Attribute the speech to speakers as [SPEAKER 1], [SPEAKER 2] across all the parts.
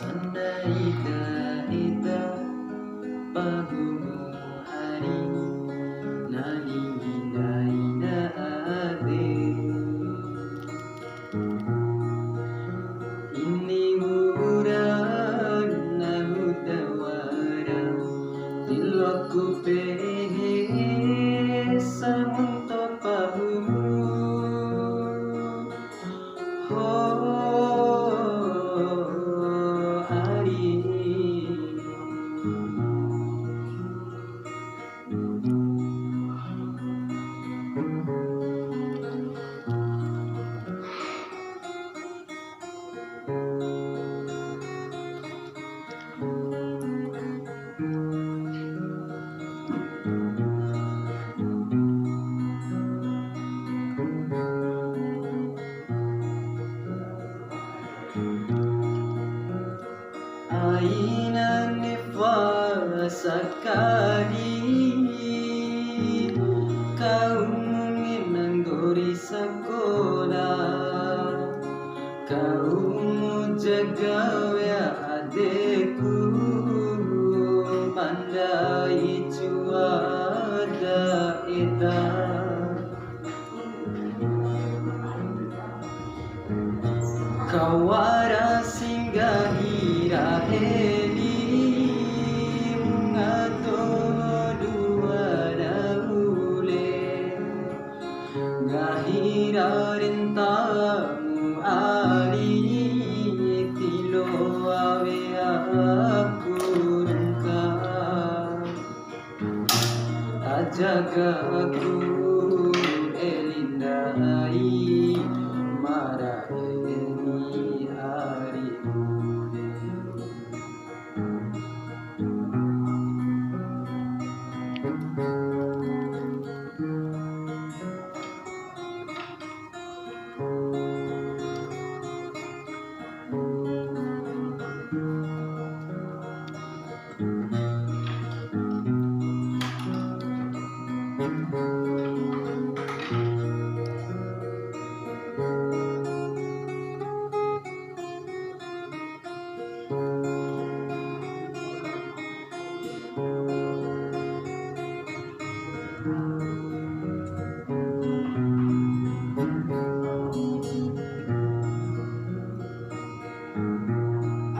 [SPEAKER 1] Sandaita ita pagumu hari nani na ate ini murah na hutawara tilwaku pehe samunto pagumu Aina nifas sekali kau mengendori sekolah, kau jaga ya adekku, pandai cuaca ita. Kawara singgahi raheli ngato dua daule ngahira rentamu ali tilo awe aku rengka ajaga aku elindai marah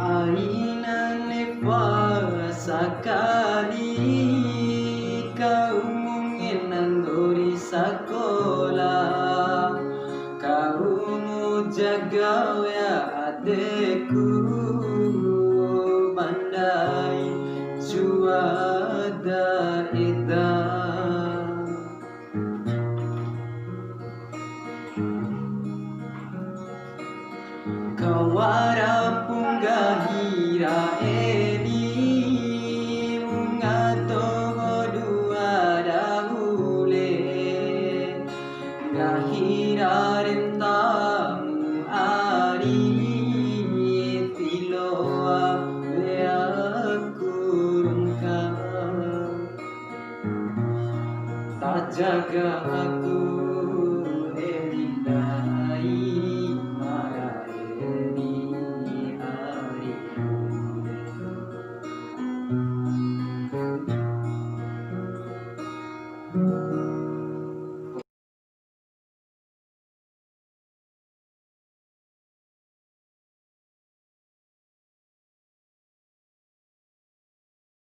[SPEAKER 1] Aina nifas sekali kau mengendori sekolah, kau jaga ya adekku, pandai cuaca ita. Kawara punggahira edi ngato dua dahule ngahira rentamu ari tiloa aku rengka tak jaga aku elindai marah hari.